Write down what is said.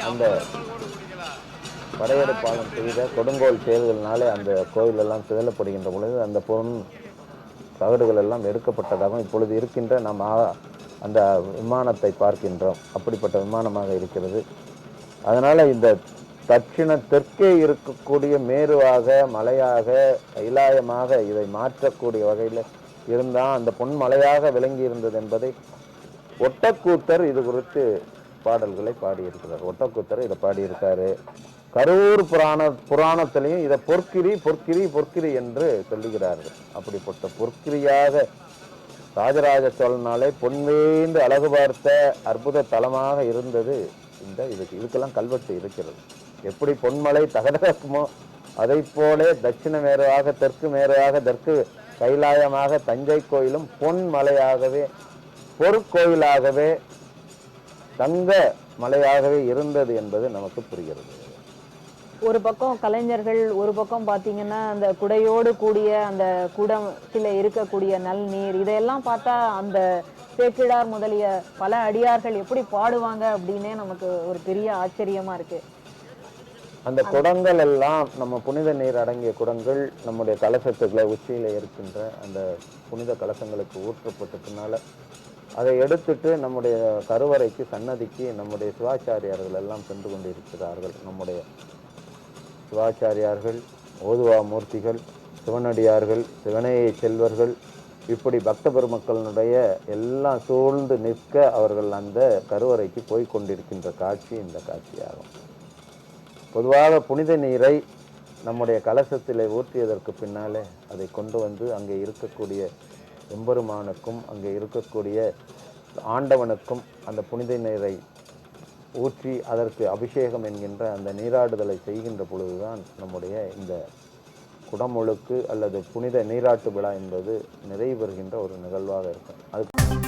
அந்த படையெடுப்பாளன் செய்த கொடுங்கோல் செயல்களினாலே அந்த கோயிலெல்லாம் சிதலப்படுகின்ற பொழுது அந்த பொன் தகடுகள் எல்லாம் எடுக்கப்பட்டதாகவும் இப்பொழுது இருக்கின்ற நாம் அந்த விமானத்தை பார்க்கின்றோம். அப்படிப்பட்ட விமானமாக இருக்கிறது. அதனால் இந்த தட்சிண தெற்கே இருக்கக்கூடிய மேருவாக மலையாக கைலாயமாக இதை மாற்றக்கூடிய வகையில் இருந்தால் அந்த பொன்மலையாக விளங்கி இருந்தது என்பதை ஒட்டக்கூத்தர் இது குறித்து பாடல்களை பாடியிருக்கிறார். ஒட்டக்கூத்தர் இதை பாடியிருக்காரு. கரூர் புராணத்திலையும் இதை பொற்கிரி பொற்கிரி பொற்கிரி என்று சொல்லுகிறார்கள். அப்படிப்பட்ட பொற்கிரியாக ராஜராஜ சோழனாலே பொன்வேந்து அழகு பார்த்த அற்புத தலமாக இருந்தது இதுக்கெல்லாம் கல்வெட்டு இருக்கிறது. எப்படி பொன்மலை தகதகக்குமோ அதை போல தட்சிண மேருவாக தெற்கு மேருவாக தெற்கு கைலாயமாக தஞ்சை கோயிலும் பொன்மலையாகவே பொற்கோயிலாகவே தங்க மலையாகவே இருந்தது என்பது நமக்கு புரிகிறது. ஒரு பக்கம் கலைஞர்கள், ஒரு பக்கம் பார்த்தீங்கன்னா அந்த குடையோடு கூடிய அந்த குடத்தில் இருக்கக்கூடிய நல்நீர், இதையெல்லாம் பார்த்தா அந்த சேக்கிழார் முதலிய பல அடியார்கள் எப்படி பாடுவாங்க அப்படின்னே நமக்கு ஒரு பெரிய ஆச்சரியமா இருக்கு. அந்த குடங்கள் எல்லாம் நம்ம புனித நீர் அடங்கிய குடங்கள் நம்முடைய கலசத்துக்குள்ள உச்சியில இருக்கின்ற அந்த புனித கலசங்களுக்கு ஊற்றப்பட்டதுனால அதை எடுத்துட்டு நம்முடைய கருவறைக்கு சன்னதிக்கு நம்முடைய சிவாச்சாரியார்கள் எல்லாம் சென்று கொண்டிருக்கிறார்கள். நம்முடைய சிவாச்சாரியார்கள், ஓதுவா மூர்த்திகள், சிவனடியார்கள், சிவனையை செல்வர்கள், இப்படி பக்த பெருமக்களினுடைய எல்லாம் சூழ்ந்து நிற்க அவர்கள் அந்த கருவறைக்கு போய் கொண்டிருக்கின்ற காட்சி இந்த காட்சியாகும். பொதுவாக புனித நீரை நம்முடைய கலசத்தில் ஊற்றியதற்கு பின்னாலே அதை கொண்டு வந்து அங்கே இருக்கக்கூடிய எம்பெருமானுக்கும் அங்கே இருக்கக்கூடிய ஆண்டவனுக்கும் அந்த புனித நீரை ஊற்றி அதற்கு அபிஷேகம் என்கின்ற அந்த நீராடுதலை செய்கின்ற பொழுதுதான் நம்முடைய இந்த குடமுழுக்கு அல்லது புனித நீராட்டு விழா என்பது நிறைவு பெறுகின்ற ஒரு நிகழ்வாக இருக்கும். அது